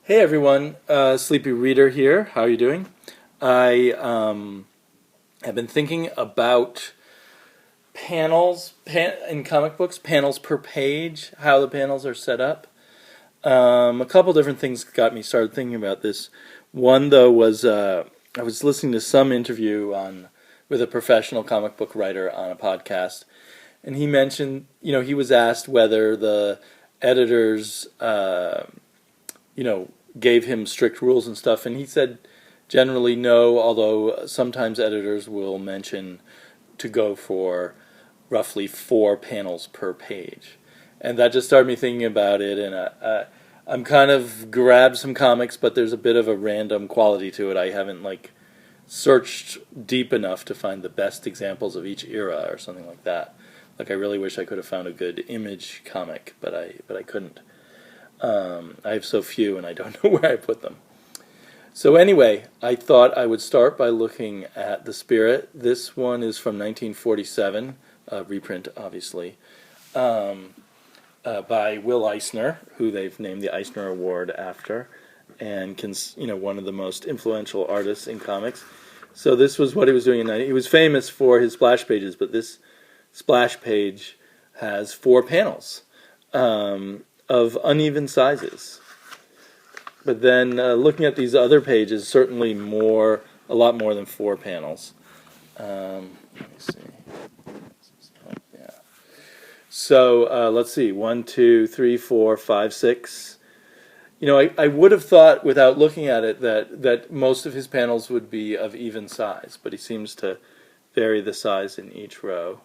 Hey everyone, Sleepy Reader here. How are you doing? I have been thinking about panels in comic books, panels per page, how the panels are set up. A couple different things got me started thinking about this. One though was I was listening to some interview with a professional comic book writer on a podcast, and he mentioned, he was asked whether the editors, gave him strict rules and stuff, and he said generally no, although sometimes editors will mention to go for roughly 4 panels per page. And that just started me thinking about it, and I'm kind of grabbed some comics, but there's a bit of a random quality to it. I haven't searched deep enough to find the best examples of each era or something like that. I really wish I could have found a good Image comic, but I couldn't. I have so few, and I don't know where I put them. So anyway, I thought I would start by looking at The Spirit. This one is from 1947, reprint, obviously, by Will Eisner, who they've named the Eisner Award after, and one of the most influential artists in comics. So this was what he was doing he was famous for his splash pages, but this splash page has 4 panels. Of uneven sizes. But then looking at these other pages, certainly a lot more than 4 panels. Let me see. Yeah. So let's see, 1, 2, 3, 4, 5, 6. I would have thought without looking at it that most of his panels would be of even size, but he seems to vary the size in each row.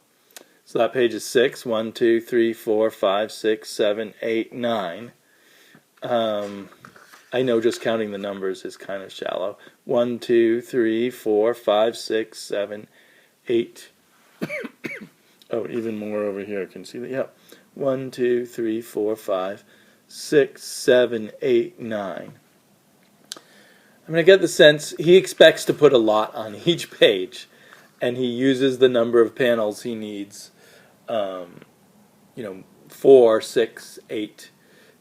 So that page is 6. 1, 2, 3, 4, 5, 6, 7, 8, 9. I know just counting the numbers is kind of shallow. 1, 2, 3, 4, 5, 6, 7, 8. Oh, even more over here. Can you see that? Yep. 1, 2, 3, 4, 5, 6, 7, 8, 9. I get the sense he expects to put a lot on each page, and he uses the number of panels he needs. 4, 6, 8,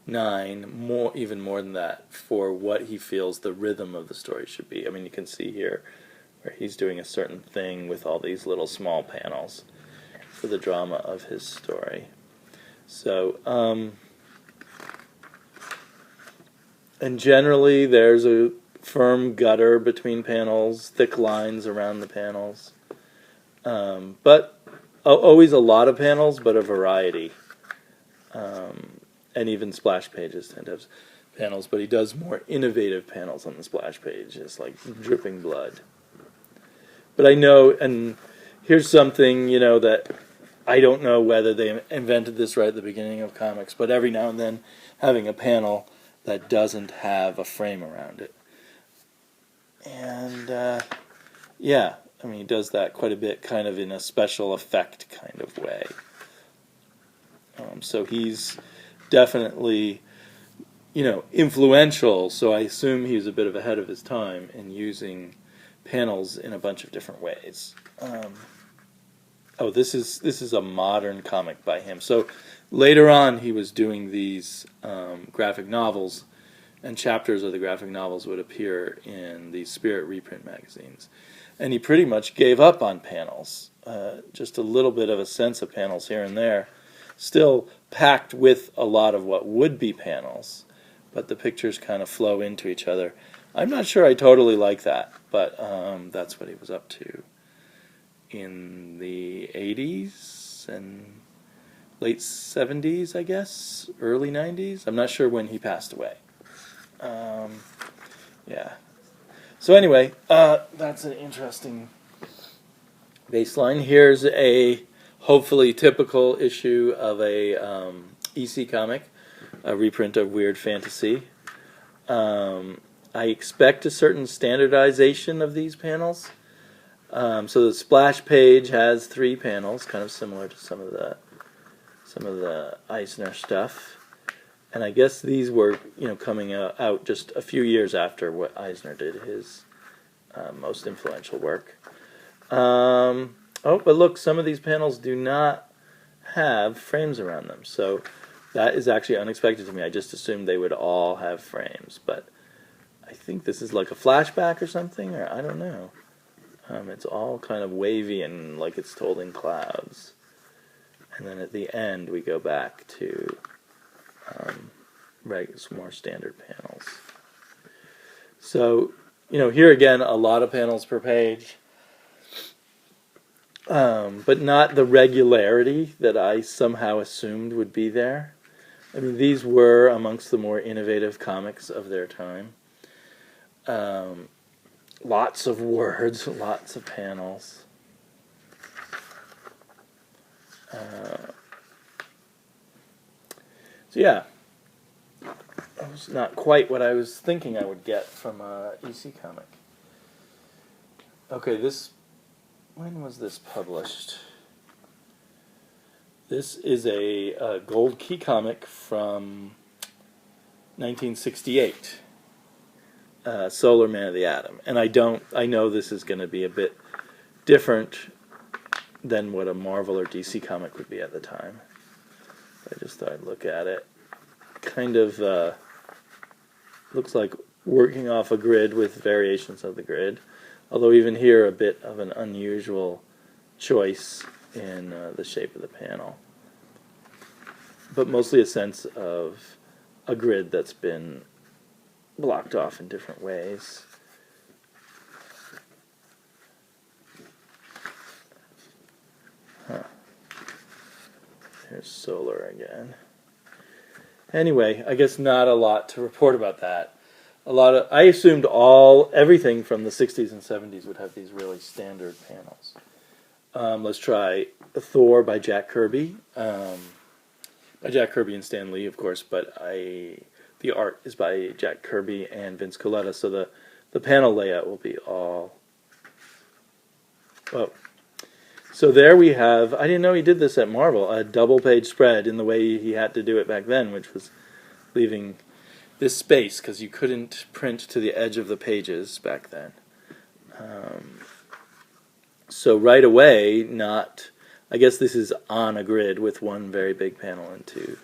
9, even more than that, for what he feels the rhythm of the story should be. You can see here where he's doing a certain thing with all these little small panels for the drama of his story. So, and generally there's a firm gutter between panels, thick lines around the panels, but always a lot of panels, but a variety. And even splash pages tend to have panels, but he does more innovative panels on the splash page. It's like dripping blood. But I know, and here's something, that I don't know whether they invented this right at the beginning of comics, but every now and then having a panel that doesn't have a frame around it. And, he does that quite a bit, kind of in a special effect kind of way. So he's definitely, influential, so I assume he's a bit of ahead of his time in using panels in a bunch of different ways. This is a modern comic by him. So later on he was doing these graphic novels, and chapters of the graphic novels would appear in the Spirit reprint magazines. And he pretty much gave up on panels. Just a little bit of a sense of panels here and there. Still packed with a lot of what would be panels, but the pictures kind of flow into each other. I'm not sure I totally like that, but that's what he was up to in the 80s and late 70s, I guess, early 90s. I'm not sure when he passed away. So anyway, that's an interesting baseline. Here's a hopefully typical issue of a EC comic, a reprint of Weird Fantasy. I expect a certain standardization of these panels. So the splash page has 3 panels, kind of similar to some of the Eisner stuff. And I guess these were, coming out just a few years after what Eisner did, his most influential work. But look, some of these panels do not have frames around them. So That is actually unexpected to me. I just assumed they would all have frames, but I think this is like a flashback or something, or I don't know. It's all kind of wavy and like it's told in clouds. And then at the end we go back to some more standard panels. So, here again, a lot of panels per page, but not the regularity that I somehow assumed would be there. I mean, these were amongst the more innovative comics of their time. Lots of words, lots of panels. So yeah, that was not quite what I was thinking I would get from a EC comic. Okay, when was this published? This is a gold key comic from 1968. Solar Man of the Atom. And I know this is going to be a bit different than what a Marvel or DC comic would be at the time. I just thought I'd look at it. Kind of looks like working off a grid with variations of the grid. Although even here a bit of an unusual choice in the shape of the panel. But mostly a sense of a grid that's been blocked off in different ways. Here's Solar again. Anyway, I guess not a lot to report about that. I assumed everything from the 60s and 70s would have these really standard panels. Let's try Thor by Jack Kirby. By Jack Kirby and Stan Lee, of course, but the art is by Jack Kirby and Vince Colletta, so the panel layout will be all... Oh. So there we have, I didn't know he did this at Marvel, a double-page spread in the way he had to do it back then, which was leaving this space, because you couldn't print to the edge of the pages back then. So right away, I guess this is on a grid with one very big panel and two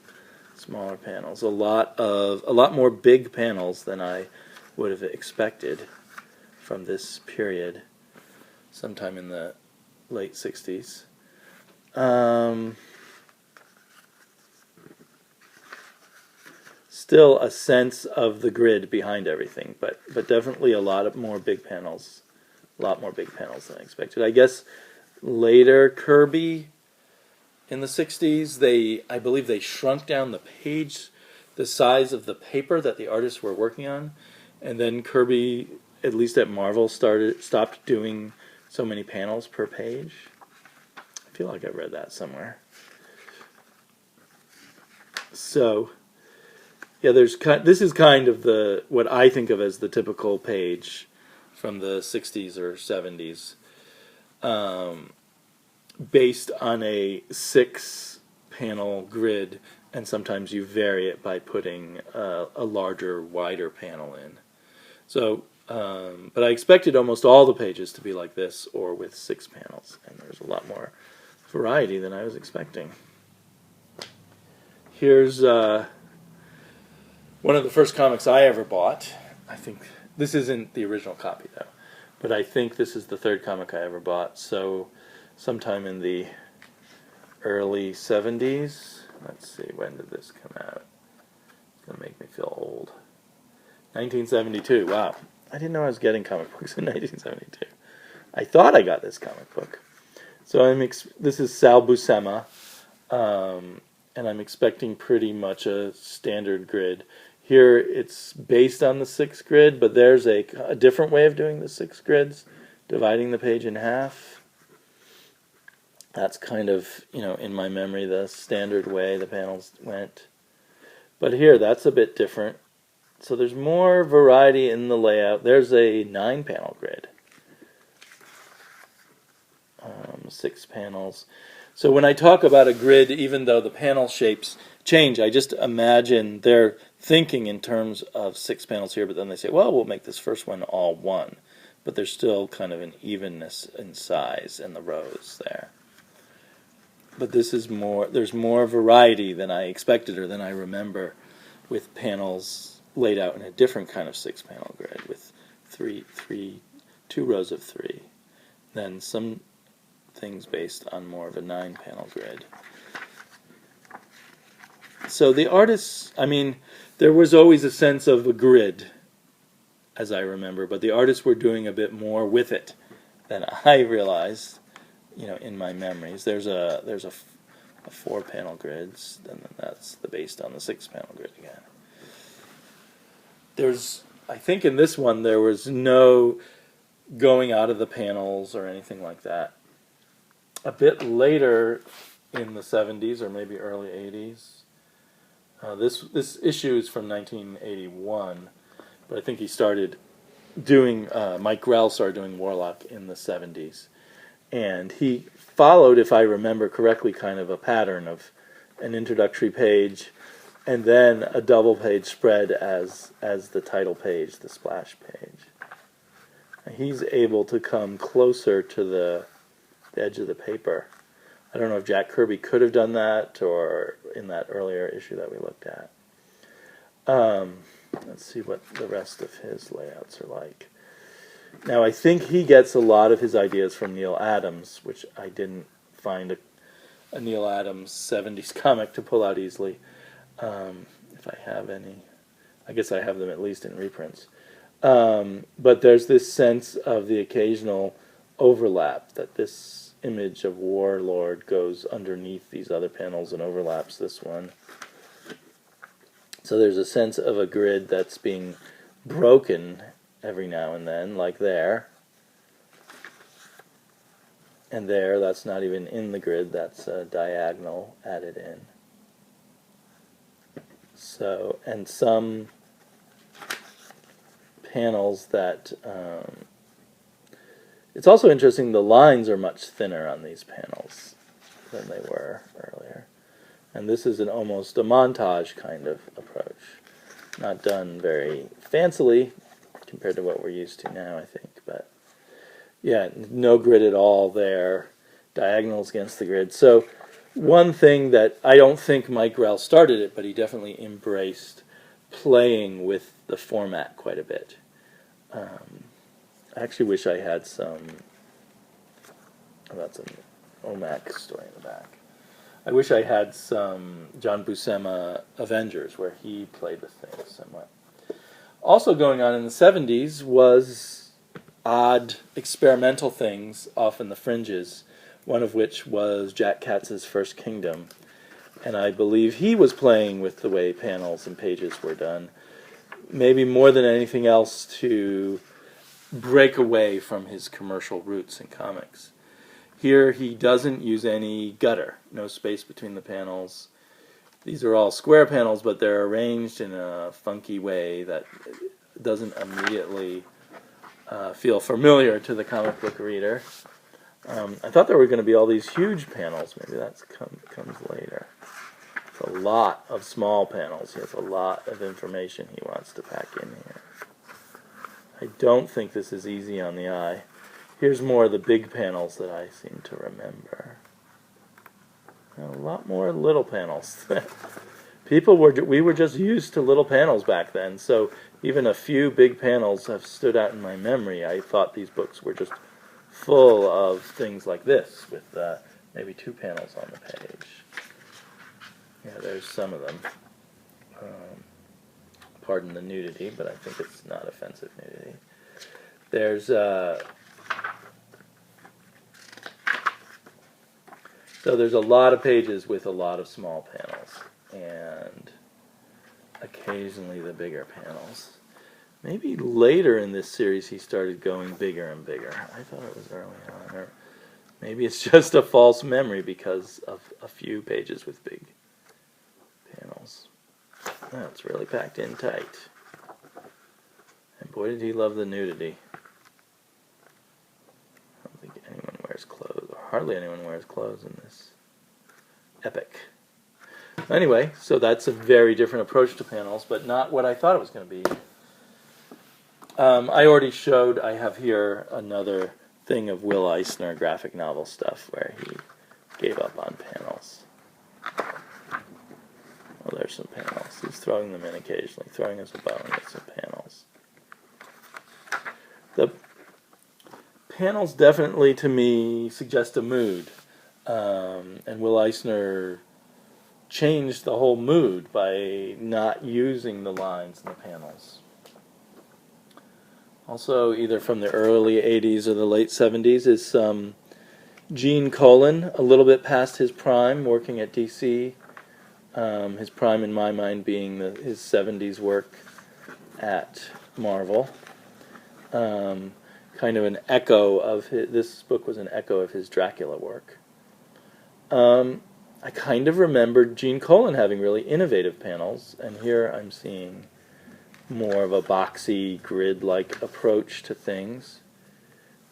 smaller panels. A lot more big panels than I would have expected from this period, sometime in the late 60s. Still a sense of the grid behind everything, but definitely a lot more big panels than I expected. I guess later Kirby in the 60s, I believe they shrunk down the size of the paper that the artists were working on, and then Kirby, at least at Marvel, stopped doing so many panels per page. I feel like I read that somewhere. So, yeah, this is kind of what I think of as the typical page from the 60s or 70s, based on a 6-panel grid, and sometimes you vary it by putting a larger, wider panel in. So, but I expected almost all the pages to be like this, or with 6 panels, and there's a lot more variety than I was expecting. Here's one of the first comics I ever bought. I think this isn't the original copy, though, but I think this is the third comic I ever bought, so sometime in the early 70s. Let's see, when did this come out? It's going to make me feel old. 1972, wow. I didn't know I was getting comic books in 1972. I thought I got this comic book. So this is Sal Buscema, and I'm expecting pretty much a standard grid. Here it's based on the 6 grid, but there's a different way of doing the 6 grids, dividing the page in half. That's kind of, in my memory, the standard way the panels went. But here, that's a bit different. So there's more variety in the layout. There's a 9-panel grid. 6 panels. So when I talk about a grid, even though the panel shapes change, I just imagine they're thinking in terms of 6 panels here, but then they say, well, we'll make this first one all 1. But there's still kind of an evenness in size in the rows there. but this is more. There's more variety than I expected or than I remember, with panels laid out in a different kind of 6-panel grid with two rows of 3, than some things based on more of a 9-panel grid. So the artists, I mean, there was always a sense of a grid, as I remember, but the artists were doing a bit more with it than I realized, in my memories. There's a 4-panel grid, and then that's based on the 6-panel grid again. I think in this one there was no going out of the panels or anything like that. A bit later in the 70s or maybe early 80s, this issue is from 1981, but I think he started doing, Mike Grell started doing Warlock in the 70s. And he followed, if I remember correctly, kind of a pattern of an introductory page and then a double-page spread as the title page, the splash page. And he's able to come closer to the edge of the paper. I don't know if Jack Kirby could have done that or in that earlier issue that we looked at. Let's see what the rest of his layouts are like. Now, I think he gets a lot of his ideas from Neil Adams, which I didn't find a Neil Adams 70s comic to pull out easily. If I have any. I guess I have them at least in reprints. But there's this sense of the occasional overlap, that this image of Warlord goes underneath these other panels and overlaps this one. So there's a sense of a grid that's being broken every now and then, like there. And there, that's not even in the grid, that's a diagonal added in. So, and some panels that... it's also interesting, the lines are much thinner on these panels than they were earlier. And this is almost a montage kind of approach. Not done very fancily compared to what we're used to now, I think. But yeah, no grid at all there. Diagonals against the grid. So one thing that I don't think Mike Grell started it, but he definitely embraced playing with the format quite a bit. I actually wish I had some... Oh, that's an OMAC story in the back. I wish I had some John Buscema Avengers where he played with things somewhat. Also going on in the 70s was odd experimental things off in the fringes, one of which was Jack Katz's First Kingdom. And I believe he was playing with the way panels and pages were done, maybe more than anything else to break away from his commercial roots in comics. Here he doesn't use any gutter, no space between the panels. These are all square panels, but they're arranged in a funky way that doesn't immediately feel familiar to the comic book reader. I thought there were going to be all these huge panels. Maybe that comes later. It's a lot of small panels. He has a lot of information he wants to pack in here. I don't think this is easy on the eye. Here's more of the big panels that I seem to remember. A lot more little panels. We were just used to little panels back then, so even a few big panels have stood out in my memory. I thought these books were just full of things like this, with maybe 2 panels on the page. Yeah, there's some of them. Pardon the nudity, but I think it's not offensive nudity. There's so there's a lot of pages with a lot of small panels, and occasionally the bigger panels. Maybe later in this series he started going bigger and bigger. I thought it was early on, or maybe it's just a false memory because of a few pages with big panels. Oh, it's really packed in tight. And boy, did he love the nudity. I don't think anyone wears clothes, or hardly anyone wears clothes in this epic. Anyway, so that's a very different approach to panels, but not what I thought it was going to be. I already showed, I have here another thing of Will Eisner graphic novel stuff where he gave up on panels. Oh, there's some panels. He's throwing them in occasionally, throwing us a bone with some panels. The panels definitely, to me, suggest a mood. And Will Eisner changed the whole mood by not using the lines in the panels. Also, either from the early 80s or the late 70s, is Gene Colan, a little bit past his prime, working at DC. His prime, in my mind, being his 70s work at Marvel. Kind of an echo of this book was an echo of his Dracula work. I kind of remembered Gene Colan having really innovative panels, and here I'm seeing more of a boxy, grid-like approach to things,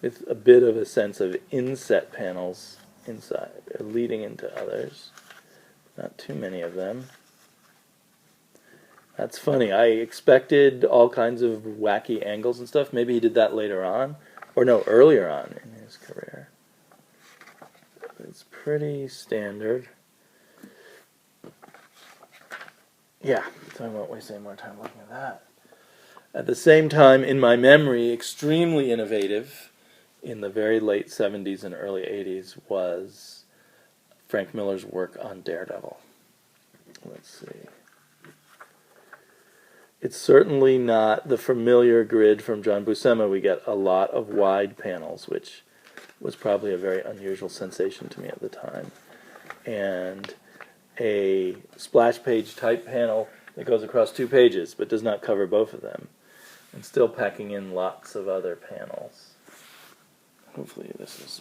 with a bit of a sense of inset panels inside, leading into others. Not too many of them. That's funny. I expected all kinds of wacky angles and stuff. Maybe he did that later on, or no, earlier on in his career. It's pretty standard. Yeah, so I won't waste any more time looking at that. At the same time, in my memory, extremely innovative in the very late 70s and early 80s was Frank Miller's work on Daredevil. Let's see. It's certainly not the familiar grid from John Buscema. We get a lot of wide panels, which was probably a very unusual sensation to me at the time. And a splash page type panel that goes across 2 pages but does not cover both of them. And still packing in lots of other panels. Hopefully this is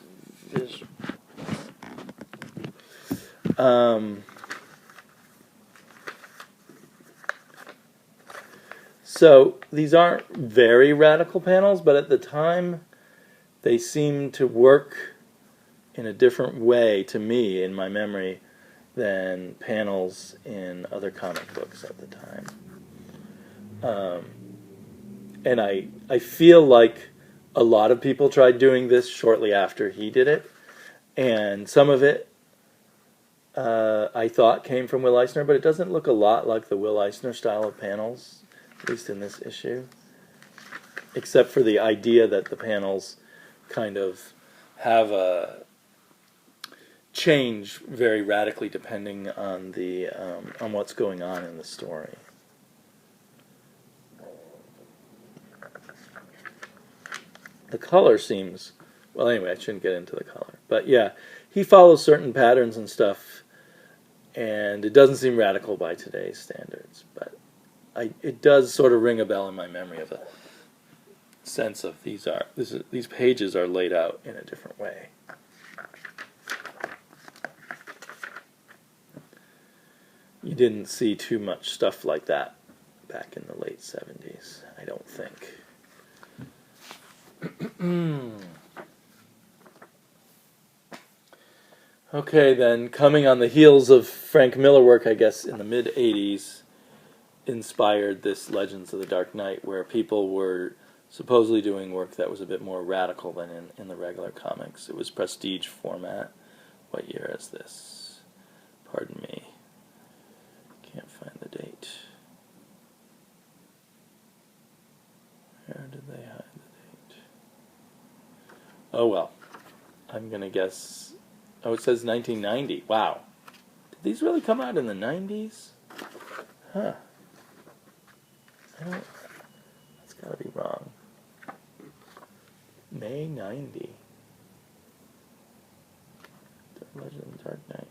visual. So these aren't very radical panels, but at the time they seemed to work in a different way to me in my memory than panels in other comic books at the time. And I feel like a lot of people tried doing this shortly after he did it, and some of it I thought came from Will Eisner, but it doesn't look a lot like the Will Eisner style of panels, at least in this issue, except for the idea that the panels kind of have a change very radically depending on the on what's going on in the story. The color seems, well, anyway, I shouldn't get into the color, but yeah, he follows certain patterns and stuff, and it doesn't seem radical by today's standards, but it does sort of ring a bell in my memory of a sense of these pages are laid out in a different way. You didn't see too much stuff like that back in the late 70s, I don't think. Okay, then, coming on the heels of Frank Miller work, I guess, in the mid-80s, inspired this Legends of the Dark Knight, where people were supposedly doing work that was a bit more radical than in the regular comics. It was prestige format. What year is this? Pardon me. Can't find the date. Where did they hide the date? Oh well. I'm going to guess... Oh, it says 1990. Wow. Did these really come out in the 90s? Huh. That's got to be wrong. May 90. Legend of the Dark Knight.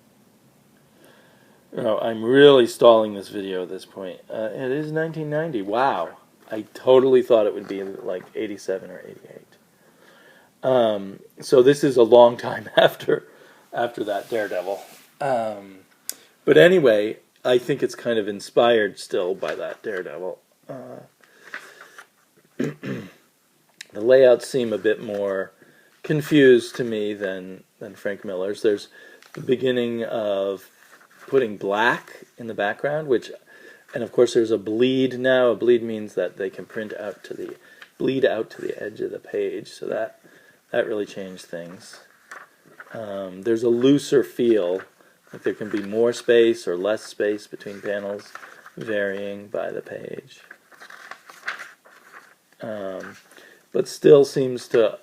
Oh, I'm really stalling this video at this point. It is 1990. Wow. I totally thought it would be like 87 or 88. So this is a long time after that Daredevil. But anyway, I think it's kind of inspired still by that Daredevil. The layouts seem a bit more confused to me than Frank Miller's. There's the beginning of putting black in the background, and of course there's a bleed now. A bleed means that they can bleed out to the edge of the page, so that really changed things. There's a looser feel, like there can be more space or less space between panels, varying by the page. But still seems to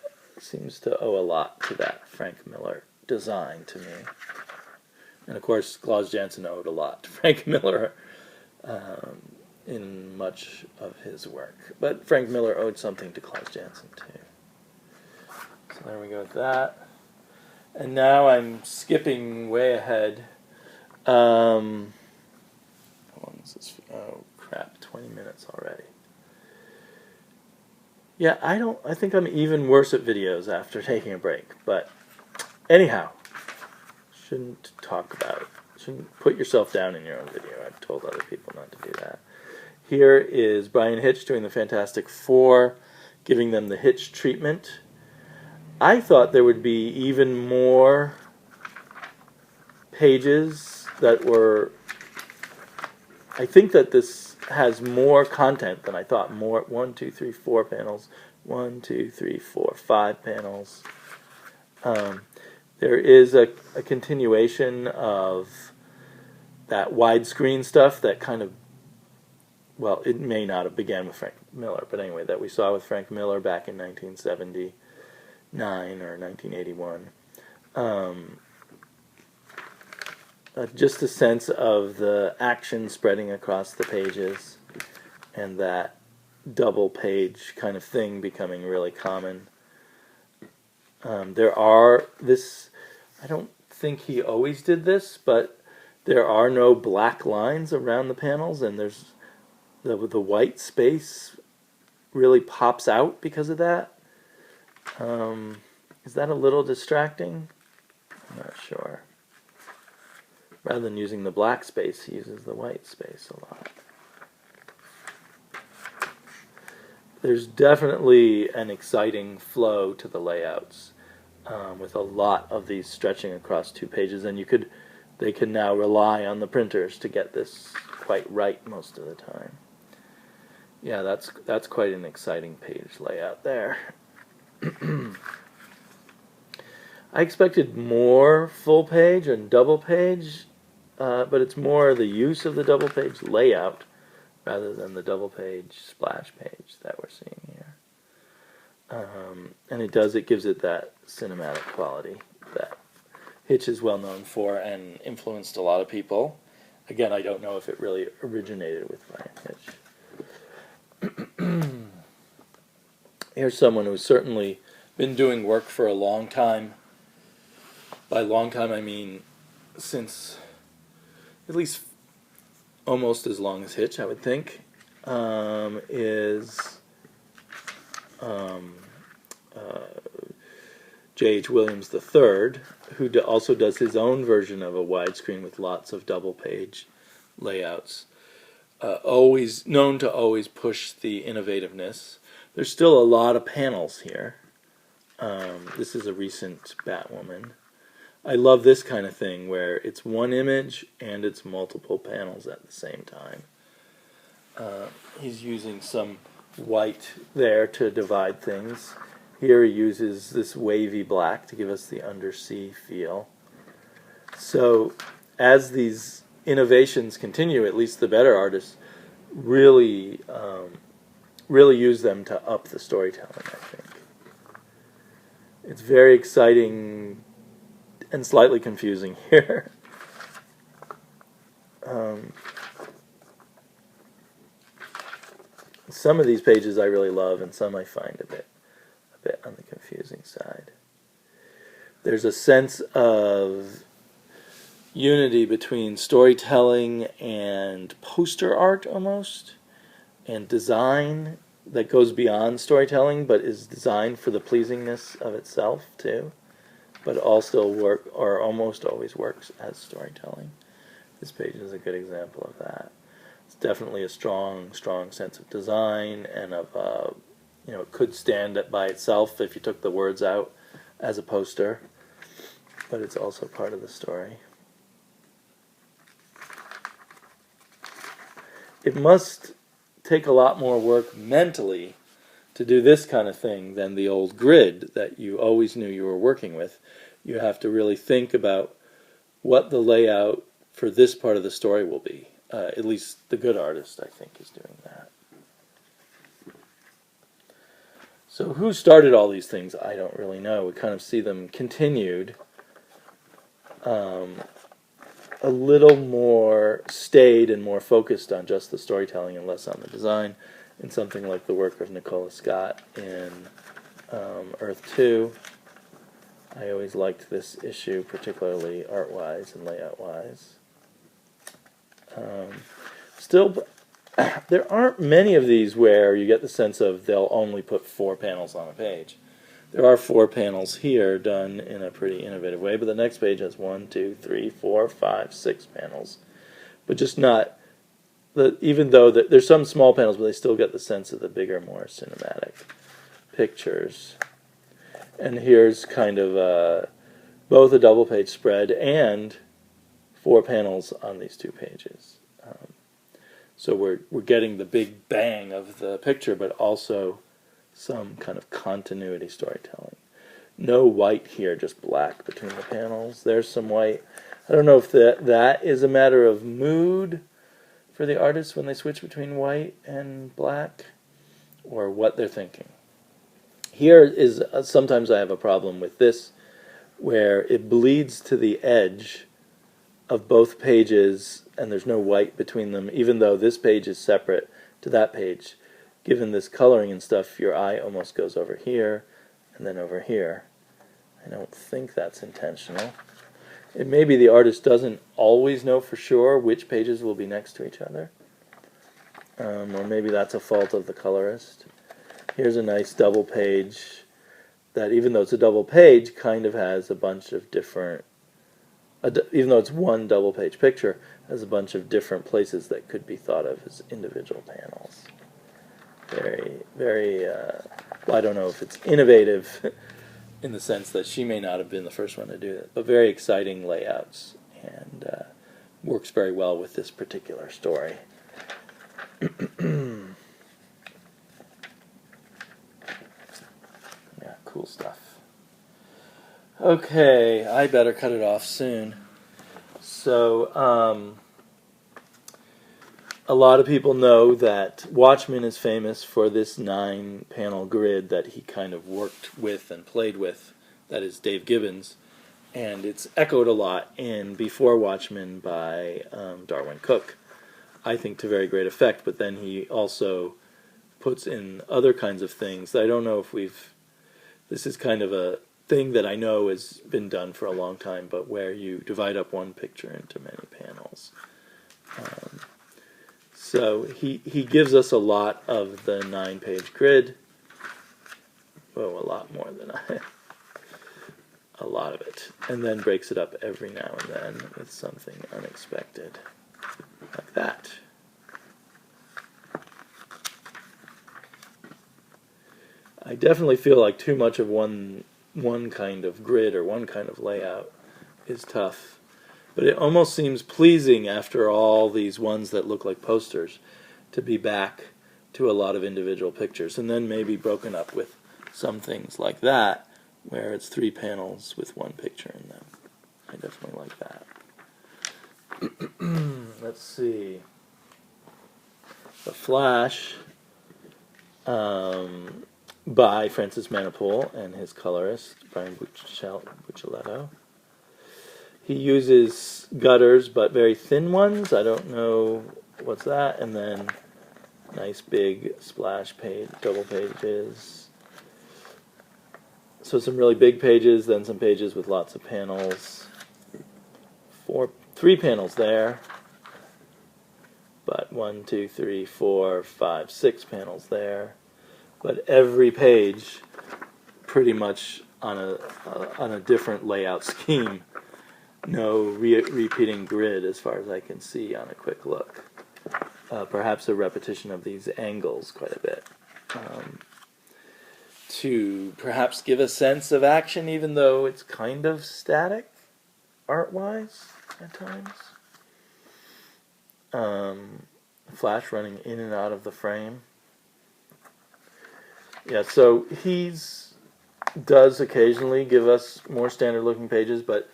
owe a lot to that Frank Miller design to me. And of course, Klaus Janson owed a lot to Frank Miller in much of his work. But Frank Miller owed something to Klaus Janson too. So there we go with that. And now I'm skipping way ahead. How long is this? Oh crap, 20 minutes already. Yeah, I think I'm even worse at videos after taking a break. But anyhow, shouldn't talk about it. Shouldn't put yourself down in your own video. I've told other people not to do that. Here is Brian Hitch doing the Fantastic Four, giving them the Hitch treatment. I thought there would be even more pages that were... I think that this has more content than I thought. More 1, 2, 3, 4 panels. 1, 2, 3, 4, 5 panels. There is a continuation of that widescreen stuff that kind of, well, it may not have began with Frank Miller, but anyway, that we saw with Frank Miller back in 1979 or 1981. Just a sense of the action spreading across the pages and that double page kind of thing becoming really common. There are this, I don't think he always did this, but there are no black lines around the panels, and there's the white space really pops out because of that. Is that a little distracting? I'm not sure. Rather than using the black space, he uses the white space a lot. There's definitely an exciting flow to the layouts, with a lot of these stretching across 2 pages, and they can now rely on the printers to get this quite right most of the time. Yeah, that's quite an exciting page layout there. I expected more full page and double page, but it's more the use of the double page layout rather than the double page splash page that we're seeing here. And it gives it that cinematic quality that Hitch is well known for and influenced a lot of people. Again, I don't know if it really originated with Brian Hitch. Here's someone who's certainly been doing work for a long time. By long time, I mean since at least almost as long as Hitch, I would think, is J.H. Williams III, who also does his own version of a widescreen with lots of double-page layouts. Always known to always push the innovativeness. There's still a lot of panels here. This is a recent Batwoman. I love this kind of thing where it's one image and it's multiple panels at the same time. He's using some white there to divide things. Here he uses this wavy black to give us the undersea feel. So as these innovations continue, at least the better artists really use them to up the storytelling, I think. It's very exciting and slightly confusing here. Some of these pages I really love, and some I find a bit on the confusing side. There's a sense of unity between storytelling and poster art almost, and design that goes beyond storytelling but is designed for the pleasingness of itself too, but also almost always works as storytelling. This page is a good example of that. It's definitely a strong sense of design and of, it could stand by itself if you took the words out as a poster, but it's also part of the story. It must take a lot more work mentally to do this kind of thing than the old grid that you always knew you were working with, you have to really think about what the layout for this part of the story will be. At least the good artist, I think, is doing that. So who started all these things? I don't really know. We kind of see them continued. A little more staid and more focused on just the storytelling and less on the design, in something like the work of Nicola Scott in Earth 2. I always liked this issue, particularly art-wise and layout-wise. Still, there aren't many of these where you get the sense of they'll only put 4 panels on a page. There are 4 panels here done in a pretty innovative way, but the next page has 1, 2, 3, 4, 5, 6 panels. But just not, even though there's some small panels, but they still get the sense of the bigger, more cinematic pictures. And here's kind of both a double page spread and 4 panels on these 2 pages. So we're getting the big bang of the picture, but also some kind of continuity storytelling. No white here, just black between the panels. There's some white. I don't know if that is a matter of mood for the artists when they switch between white and black, or what they're thinking. Here is sometimes I have a problem with this, where it bleeds to the edge of both pages, and there's no white between them, even though this page is separate to that page. Given this coloring and stuff, your eye almost goes over here and then over here. I don't think that's intentional. It may be the artist doesn't always know for sure which pages will be next to each other. Or maybe that's a fault of the colorist. Here's a nice double page that, even though it's a double page, kind of has a bunch of different, even though it's one double page picture, has a bunch of different places that could be thought of as individual panels. Very, very, well, I don't know if it's innovative in the sense that she may not have been the first one to do it, but very exciting layouts, and works very well with this particular story. Yeah, cool stuff. Okay, I better cut it off soon. So, a lot of people know that Watchmen is famous for this 9-panel grid that he kind of worked with and played with. That is Dave Gibbons. And it's echoed a lot in Before Watchmen by Darwin Cook, I think to very great effect. But then he also puts in other kinds of things that I don't know if this is kind of a thing that I know has been done for a long time, but where you divide up one picture into many panels. So he gives us a lot of the 9-page grid. Oh, a lot more than a lot of it. And then breaks it up every now and then with something unexpected. Like that. I definitely feel like too much of one kind of grid or one kind of layout is tough. But it almost seems pleasing after all these ones that look like posters to be back to a lot of individual pictures, and then maybe broken up with some things like that where it's 3 panels with one picture in them. I definitely like that. Let's see. The Flash by Francis Manapul and his colorist, Brian Buccellato. He uses gutters, but very thin ones. I don't know what's that. And then nice big splash page, double pages. So some really big pages, then some pages with lots of panels. 3 panels there. But 1, 2, 3, 4, 5, 6 panels there. But every page pretty much on a different layout scheme. No repeating grid as far as I can see on a quick look. Perhaps a repetition of these angles quite a bit. To perhaps give a sense of action even though it's kind of static, art-wise, at times. Flash running in and out of the frame. Yeah, so he's does occasionally give us more standard-looking pages, but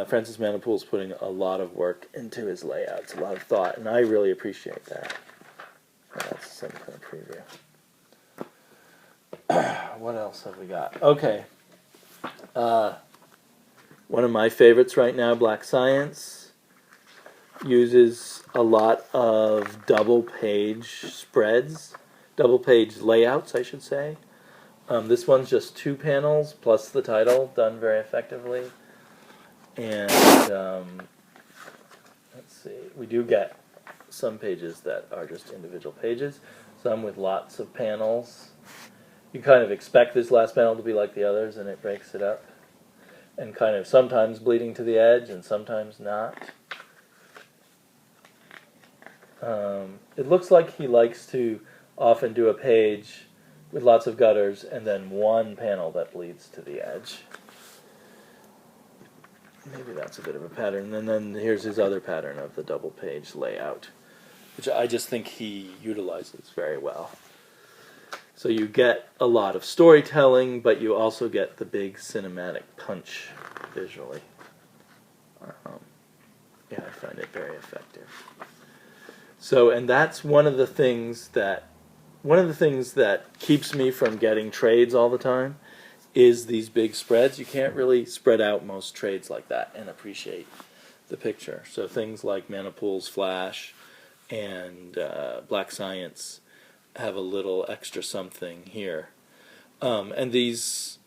Francis Manipoul's putting a lot of work into his layouts, a lot of thought, and I really appreciate that. That's some kind of preview. What else have we got? Okay. One of my favorites right now, Black Science, uses a lot of double-page spreads, double-page layouts, I should say. This one's just 2 panels plus the title, done very effectively. And let's see, we do get some pages that are just individual pages, some with lots of panels. You kind of expect this last panel to be like the others, and it breaks it up. And kind of sometimes bleeding to the edge, and sometimes not. It looks like he likes to often do a page with lots of gutters, and then one panel that bleeds to the edge. Maybe that's a bit of a pattern. And then here's his other pattern of the double page layout, which I just think he utilizes very well. So you get a lot of storytelling, but you also get the big cinematic punch visually. Yeah, I find it very effective. So, and that's one of the things that keeps me from getting trades all the time is these big spreads. You can't really spread out most trades like that and appreciate the picture. So things like Manipoul's Flash and Black Science have a little extra something here. And these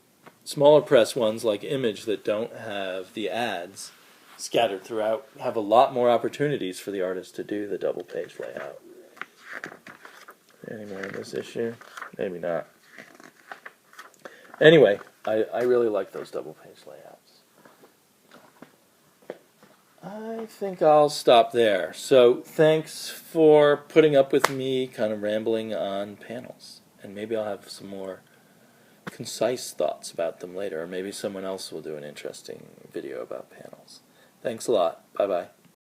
smaller press ones like Image that don't have the ads scattered throughout have a lot more opportunities for the artist to do the double page layout. Any more in this issue? Maybe not. Anyway, I really like those double page layouts. I think I'll stop there. So thanks for putting up with me kind of rambling on panels. And maybe I'll have some more concise thoughts about them later. Or maybe someone else will do an interesting video about panels. Thanks a lot. Bye-bye.